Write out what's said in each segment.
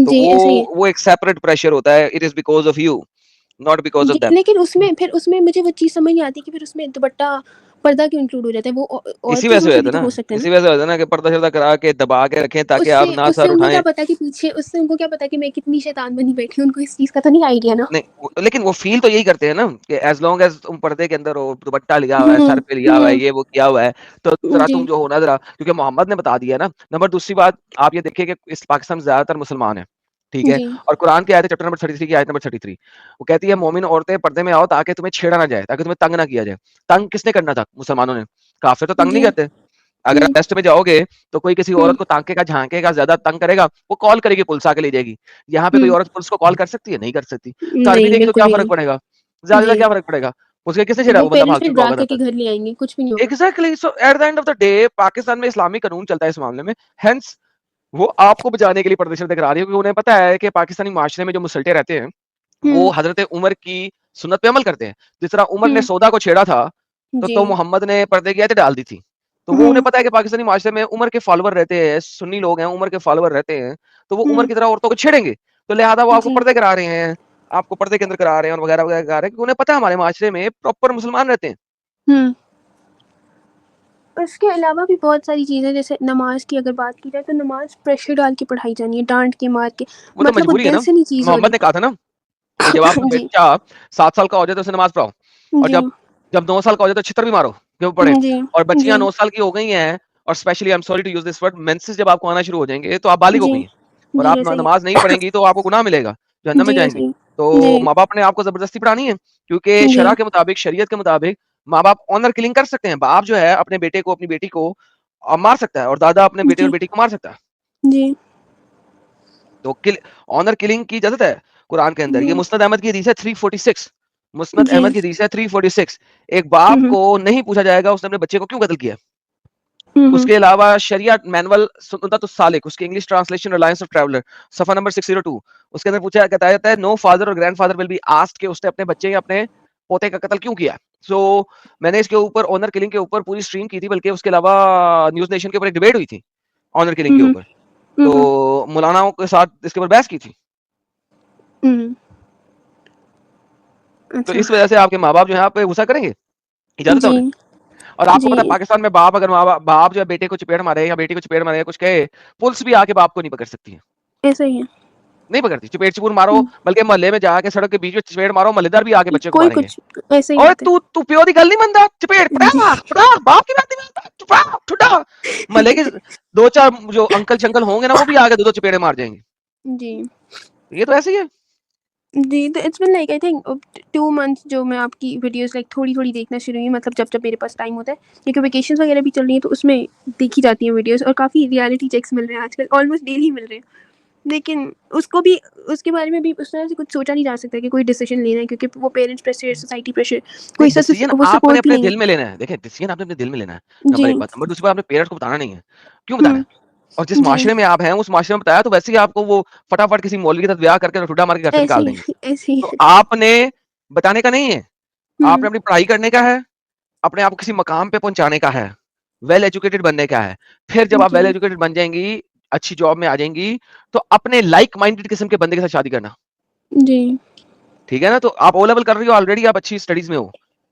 تو جی ایسا ہی ہے. وہ ایک سیپریٹ پریشر ہوتا ہے. It is because of you, not because جی of them. لیکن اس میں مجھے وہ چیز سمجھ نہیں آتی کہ پھر اس میں دوپٹہ پردہ کیوں انکلوڈ ہو جاتا ہے. وہ اسی عورتوں وجہ سے ہو سے جاتا بھی ہے تو نا, ہو سکتا ہے نا. اسی وجہ سے ہو جاتا ہے نا کہ پردہ شردہ کرا کے دبا کے رکھیں تاکہ آپ نہ اس سے سر ان کو اٹھائیں. کیا پتا کہ پیچھے اس سے ان کو کیا پتا کہ میں کتنی شیطان بنی بیٹھی ہوں, ان کو اس چیز کا تو نہیں آئیڈیا نا. نہیں لیکن وہ فیل تو یہی کرتے ہیں نا کہ ایز لانگ ایز تم پردے کے اندر ہو, دوپٹہ لیا ہوا ہے, سر پہ لیا ہوا ہے, یہ وہ کیا ہوا ہے, تو ذرا جی تم جو ہو نا ذرا, کیونکہ محمد نے بتا دیا نا. نمبر دوسری بات آپ یہ دیکھیں کہ اس پاکستان میں زیادہ تر مسلمان ہیں, ٹھیک ہے, جی اور قرآن کی آیت چیپٹر نمبر 33 کی آیت نمبر 33 وہ کہتی ہے مومن عورتیں پردے میں آؤ تاکہ تمہیں چھیڑا نہ جائے, تاکہ تمہیں تنگ نہ کیا جائے. تنگ کس نے کرنا تھا؟ مسلمانوں نے. کافر تو تنگ نہیں جی کرتے. اگر ریسٹ میں جاؤ گے تو کوئی کسی عورت کو تانکے گا, جھانکے گا, زیادہ تنگ کرے گا, وہ کال کرے گی, پولیس آ کے لے جائے گی. یہاں پہ کوئی عورت پولیس کو کال کر سکتی ہے؟ نہیں کر سکتی. کر بھی نہیں دے گی تو بالکل کیا بھی فرق نہیں. پڑے گا؟ زیادہ جی کیا فرق پڑے گا؟ اس کے کس نے چھیڑا؟ وہ وہ بندہ پیرنٹس بھاگ پھر چکا ڈرا ہوگا کر تب کے تک. گھر لے آئیں گے, کچھ بھی نہیں ہوگا. Exactly. So at the end of the day Pakistan میں اسلامی قانون چلتا ہے اس معاملے میں. ہینس وہ آپ کو بچانے کے لیے پردے شردے کرا رہی ہے, کیونکہ انہیں پتا ہے کہ پاکستانی معاشرے میں جو مسلٹے رہتے ہیں وہ حضرت عمر کی سنت پہ عمل کرتے ہیں. جس طرح عمر نے سودا کو چھیڑا تھا جی تو محمد نے پردے کی آیتیں ڈال دی تھی. تو وہ انہیں پتا ہے کہ پاکستانی معاشرے میں عمر کے فالوور رہتے ہیں, سنی لوگ ہیں, عمر کے فالوور رہتے ہیں, تو وہ عمر کی طرح عورتوں کو چھیڑیں گے. تو لہٰذا وہ آپ کو جی پردے کرا رہے ہیں, آپ کو پردے کے اندر کرا رہے ہیں اور وغیرہ وغیرہ کرا رہے ہیں, کیونکہ انہیں پتا ہے ہمارے معاشرے میں پراپر مسلمان رہتے ہیں. اس کے علاوہ بھی بہت ساری چیزیں, جیسے نماز کی اگر بات کی جائے تو نماز پریشر ڈال کے پڑھائی جانی ہے, ڈانٹ کے, مار کے, وہ تو مطلب وہ مجبوری ہے دل نا. سے نہیں چیز ہو محمد رہی. نے کہا تھا نا کہ جب آپ کا جی بچہ 7 سال کا ہو جائے تو اسے نماز پڑھاؤ, اور جی جب 9 سال کا ہو جائے تو چھتر بھی مارو کہ وہ پڑھے. جی اور بچیاں جی 9 سال کی ہو گئی ہیں, اور specially I am sorry to use this word, menses جب آپ کو آنا شروع ہو جائیں گے تو آپ بالغ ہو جی گئی ہیں, اور جی آپ ایسا ہی نماز نہیں پڑھیں گی تو آپ کو گناہ ملے گا, جہنم میں جی جائیں ایسا گی. ہی تو جی ماں باپ نے آپ کو زبردستی پڑھانی ہے, کیونکہ جی شرع کے مطابق, شریعت کے مطابق ماں باپ آنر کلنگ کر سکتے ہیں. باپ جو ہے اپنے بیٹے کو, اپنی بیٹی کو مار سکتا ہے, اور دادا اپنے بیٹے اور جی بیٹی کو مار سکتا ہے. جی تو آنر کلنگ کی اجازت ہے قرآن کے اندر. یہ جی مسند احمد کی حدیث ہے 346. مسند جی احمد کی حدیث ہے 346. ایک باپ کو نہیں پوچھا جائے گا اس نے اپنے بچے کو کیوں قتل کیا. اس کے علاوہ شریعت مینول سنت السالک, اس کی English translation reliance of traveller, صفحہ نمبر 602, اس کے اندر پوچھا جاتا ہے نو فادر اور grandfather will be asked کہ اس نے اپنے بچے یا اپنے پوتے کا قتل کیوں کیا. سو میں نے اس کے اوپر آنر کلنگ کے اوپر پوری اسٹریم کی تھی, بلکہ اس کے علاوہ نیوز نیشن کے اوپر ایک ڈیبیٹ ہوئی تھی آنر کلنگ کے اوپر, تو مولاناؤں کے ساتھ اس کے اوپر بحث کی تھی. تو اچھا اس وجہ سے آپ کے ماں باپ جو ہے آپ پہ غصہ کریں گے, اجازت ہے جی انہیں. اور آپ کو جی پتا پاکستان میں باپ, اگر باپ جو ہے بیٹے کو چپیڑ مارے یا بیٹی کو چپیڑ مارے یا کچھ کہے, پولیس بھی آ کے باپ کو نہیں پکڑ سکتی ہے, ایسا ہی ہے. نہیں پکڑتی. چپیڑ چپور مارو, بلکہ محلے میں جا کے سڑک کے بیچ میں چپیڑ مارو, محلے دار بھی آ کے بچے کو کوئی ماریں گے. کچھ ایسا ہی اور بات ہے. تو پیو دی گل نہیں منتا, چپیڑ جی پڑا باپ کی بات نہیں مانتا, ٹھڈا. محلے کے 2-4 جو انکل شنکل ہوں گے نا, وہ بھی آ کے 2 چپیڑے مار جائیں گے. جی یہ تو ایسے ہی ہے. جی تو it's been like I think 2 months جو میں آپ کی ویڈیوز لائک تھوڑی تھوڑی دیکھنا شروع ہوئی, مطلب جب میرے پاس ٹائم ہوتا ہے, کیونکہ ویکیشنز وغیرہ بھی چل رہی ہیں, تو اس میں دیکھی جاتی ہیں ویڈیوز, اور کافی ریالٹی چیکس مل رہے ہیں آج کل, آلموسٹ ڈیلی مل رہے ہیں. لیکن اس کو بھی, اس کے بارے میں بھی اس طرح سے کچھ سوچا نہیں جا سکتا کہ کوئی ڈیسیجن لینا ہے, کیونکہ وہ پیرنٹس پریشر, سوسائٹی پریشر, کوئی ڈیسیژن وہ آپ نے سپورٹ بھی اپنے نہیں دل میں ہے. لینا ہے. دیکھیں ڈیسیژن آپ نے اپنے دل میں لینا ہے, نمبر جی 1 بات. نمبر 2 بات, آپ نے پیرنٹس کو بتانا نہیں ہے. کیوں بتانا ہے؟ اور جس جی معاشرے میں آپ ہیں اس معاشرے میں بتایا تو ویسے ہی آپ کو وہ فٹافٹ کسی مولوی کے ساتھ بیاہ کر کے ٹھڈا مار کے گھر سے ایسے نکال ہی دیں گے. ایسے ہی. تو آپ نے بتانے کا نہیں ہے, آپ نے اپنی پڑھائی کرنے کا ہے, اپنے آپ کو کسی مقام پہ پہنچانے کا ہے, ویل ایجوکیٹڈ بننے کا ہے. پھر جب آپ جی ویل ایجوکیٹڈ بن جائیں گی, اچھی جاب میں آ جائیں گی, تو اپنے لائک مائنڈیڈ قسم کے بندے کے ساتھ شادی کرنا. جی ٹھیک ہے نا. تو آپ او لیول کر رہی ہو آلریڈی, آپ اچھی اسٹڈیز میں ہو,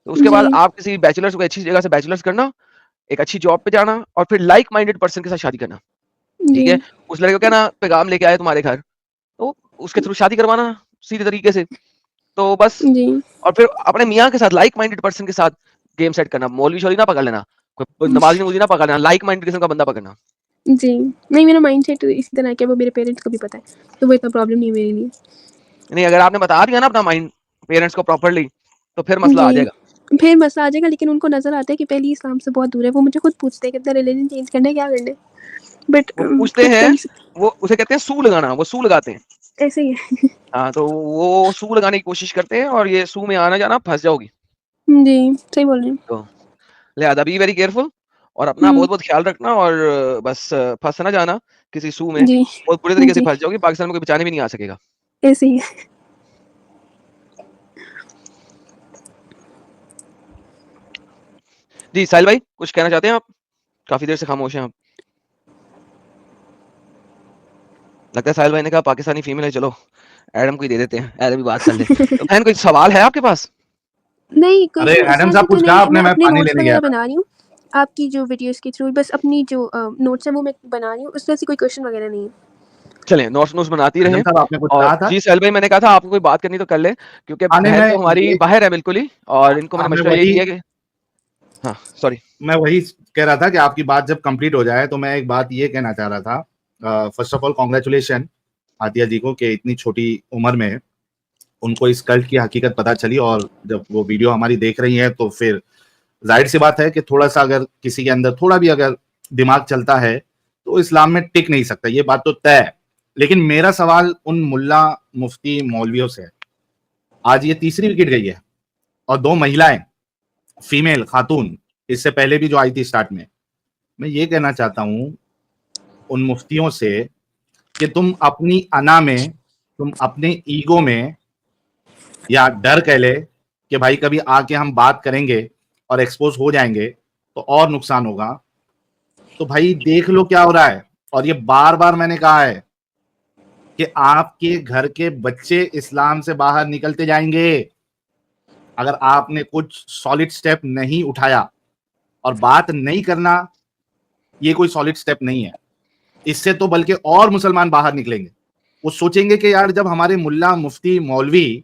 تو اس کے بعد جی آپ کسی بیچلرس کو اچھی جگہ سے بیچلرس کرنا, ایک اچھی جاب پہ جانا, اور پھر لائک مائنڈیڈ پرسن کے ساتھ شادی کرنا. ٹھیک جی ہے. اس لڑکے کو کہنا پیغام لے کے آئے تمہارے گھر, تو اس کے تھرو شادی کروانا سیدھے طریقے سے. تو بس. جی اور پھر اپنے میاں کے ساتھ, لائک مائنڈیڈ پرسن کے ساتھ گیم سیٹ کرنا. مولوی شولی نہ پکڑ لینا, کوئی نمازی نمازی نہ پکڑ لینا, لائک مائنڈیڈ قسم کا بندہ پکڑنا. جی نہیں, میرا مائنڈ سیٹ اسی طرح کیا, وہ میرے پیرنٹس کو بھی پتہ ہے, تو وہ اتنا پرابلم نہیں ہے میرے لیے. نہیں, اگر آپ نے بتا دیا نا اپنا مائنڈ پیرنٹس کو پراپرلی, تو پھر مسئلہ آ جی جائے گا. پھر مسئلہ آ جائے گا, لیکن ان کو نظر آتا ہے کہ پہلی اسلام سے بہت دور ہے. وہ مجھے خود پوچھتے ہیں کہ اپنا ریلیجن چینج کرنا ہے, کیا کرنا ہے, بٹ وہ پوچھتے کچھ کر ہیں, نہیں سکتے. وہ اسے کہتے ہیں سو لگانا, وہ سو لگاتے ہیں. ایسے ہی ہے. ہاں, تو وہ سو لگانے کی کوشش کرتے ہیں, اور یہ سو میں آنا جانا پھنس جاؤ گی. جی صحیح بول رہے ہیں. تو لہٰذا بی ویری کیئرفل, اور اپنا ہوں بہت بہت خیال رکھنا, اور بس پھنس نہ جانا کسی سو میں. جی بہت بری طریقے سے جی پھنس جاؤ گی, پاکستان میں کوئی بچانے بھی نہیں آ سکے گا. ایسے ہی ہے. جی ساحل بھائی, کچھ کہنا چاہتے ہیں آپ؟ کافی دیر سے خاموش ہیں آپ. لگتا ہے ساحل بھائی نے کہا پاکستانی فیمیل ہے, چلو ایڈم کو ہی دے دیتے ہیں, ایڈم بھی بات کر لے. تو بہن کوئی سوال ہے آپ کے پاس؟ نہیں کوئی ارے ایڈم ایسا صاحب تو کچھ نہیں کہا ہے, آپ نے, میں میں اپنے پانی نوٹس لینے گیا وغیرہ تھا. بنا رہی ہوں آپ کی جو ویڈیوز کے تھرو, بس اپنی جو نوٹس ہیں وہ میں بنا رہی ہوں, اس میں سے کوئی کوشچن وغیرہ نہیں ہے. چلیں نوٹس بناتی رہیں. ایڈم صاحب آپ نے کچھ اور کہا تھا. جی سہیل بھائی میں نے کہا تھا آپ کو کوئی بات کرنی تو کر لیں, کیونکہ آنے بہن میں تو ہماری باہر ہے بالکل ہی, اور ان کو میں نے میں مشورہ یہی دیا کہ ہاں سوری وہی کہہ رہا تھا کہ آپ کی بات جب کمپلیٹ ہو جائے تو میں ایک بات یہ کہنا چاہ رہا تھا. فرسٹ آف آل کانگریچولیشن عاطیہ جی کو کہ اتنی چھوٹی عمر میں ان کو اس کلٹ کی حقیقت پتہ چلی, اور جب وہ ویڈیو ہماری دیکھ رہی ہیں تو پھر ظاہر سی بات ہے کہ تھوڑا سا اگر کسی کے اندر تھوڑا بھی اگر دماغ چلتا ہے تو اسلام میں ٹک نہیں سکتا, یہ بات تو طے ہے. لیکن میرا سوال ان ملا مفتی مولویوں سے ہے. آج یہ تیسری وکٹ گئی ہے اور 2 مہیلائیں فیمیل خاتون اس سے پہلے بھی جو آئی تھی اسٹارٹ میں یہ کہنا چاہتا ہوں ان مفتیوں سے کہ تم اپنی انا میں, تم اپنے ایگو میں, یا ڈر کہہ لے کہ بھائی کبھی آ کے ہم بات کریں گے اور ایکسپوز ہو جائیں گے تو اور نقصان ہوگا, تو بھائی دیکھ لو کیا ہو رہا ہے. اور یہ بار بار میں نے کہا ہے کہ آپ کے گھر کے بچے اسلام سے باہر نکلتے جائیں گے اگر آپ نے کچھ سالڈ سٹیپ نہیں اٹھایا. اور بات نہیں کرنا یہ کوئی سالڈ سٹیپ نہیں ہے, اس سے تو بلکہ اور مسلمان باہر نکلیں گے. وہ سوچیں گے کہ یار جب ہمارے ملا مفتی مولوی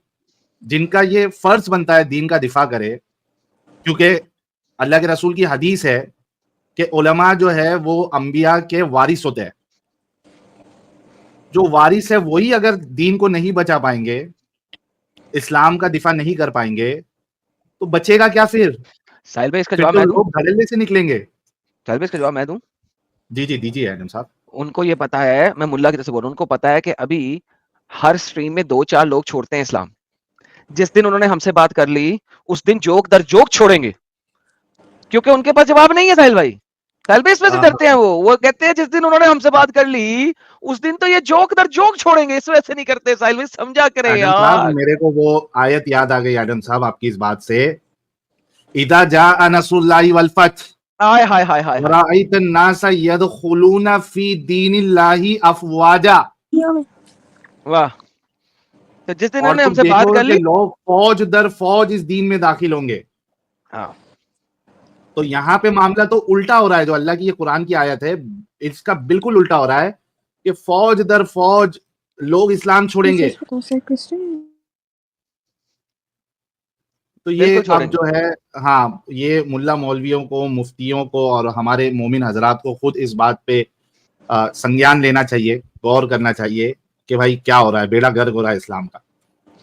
جن کا یہ فرض بنتا ہے دین کا دفاع کرے, کیونکہ اللہ کے رسول کی حدیث ہے کہ علماء جو ہے وہ انبیاء کے وارث ہوتے ہیں, جو وارث ہے وہی اگر دین کو نہیں بچا پائیں گے, اسلام کا دفاع نہیں کر پائیں گے, تو بچے گا کیا پھر؟ ساحل بھائی اس کا پھر جواب تو میں دوں, لوگ دھڑلے سے نکلیں گے. ساحل بھائی اس کا جواب میں دوں. جی جی دیجیے ایڈم صاحب. ان کو یہ پتا ہے, میں ملا کی طرف سے بول رہا ہوں, ان کو پتا ہے کہ ابھی ہر سٹریم میں 2-4 لوگ چھوڑتے ہیں اسلام. جس دن انہوں نے ہم سے بات کر لی اس دن جوک در جوک چھوڑیں گے, کیونکہ ان کے پاس جواب نہیں ہے. ساحل بھائی اس میں سے ڈرتے ہیں, وہ کہتے ہیں جس دن انہوں نے ہم سے بات کر لی اس دن تو یہ جوک در جوک چھوڑیں گے, اس وجہ سے نہیں کرتے. ساحل بھائی سمجھا کرے ایڈم صاحب یار. میرے کو وہ آیت یاد آ گئی ایڈم صاحب آپ کی اس بات سے, اذا جاء نصر اللہ والفتح ہائے ہائے ہائے ہائے, ورأيت الناس يدخلون في دین اللہ افواجا. واہ. تو جس دن اور انہوں نے ہم تم سے بات دیکھو کر کہ لی, لوگ فوج در فوج اس دین میں داخل ہوں گے. ہاں تو یہاں پہ معاملہ تو الٹا ہو رہا ہے, جو اللہ کی یہ قرآن کی آیت ہے اس کا بالکل الٹا ہو رہا ہے کہ فوج در فوج لوگ اسلام چھوڑیں گے. تو یہ بالکل چھوڑیں اب گے. جو ہے ہاں یہ ملا مولویوں کو, مفتیوں کو اور ہمارے مومن حضرات کو خود اس بات پہ سنگیان لینا چاہیے, غور کرنا چاہیے کہ بھائی کیا ہو رہا ہے, بیڑا گرک ہو رہا ہے اسلام کا.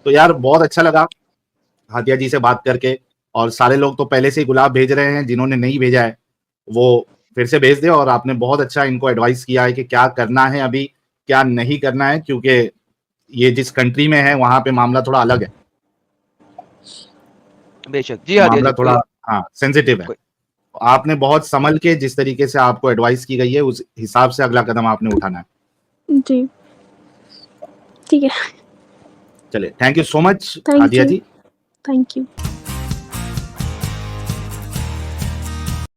تو یار بہت اچھا لگا عاطیہ جی سے بات کر کے, اور سارے لوگ تو پہلے سے ہی گلاب بھیج رہے ہیں, جنہوں نے نہیں بھیجا ہے وہ پھر سے بھیج دے. اور آپ نے بہت اچھا ان کو ایڈوائز کیا ہے کہ کیا کرنا ہے ابھی کیا نہیں کرنا ہے, کیونکہ یہ جس کنٹری میں ہے وہاں پہ معاملہ تھوڑا الگ ہے, بے شک. جی ہاں معاملہ جی, تھوڑا ہاں سینسیٹیو ہے. آپ نے بہت سنبھل کے جس طریقے سے آپ کو ایڈوائز کی گئی ہے اس حساب سے اگلا قدم آپ نے اٹھانا ہے. جی ٹھیک ہے, چلے, thank you so much thank Atiya you ji. Thank you.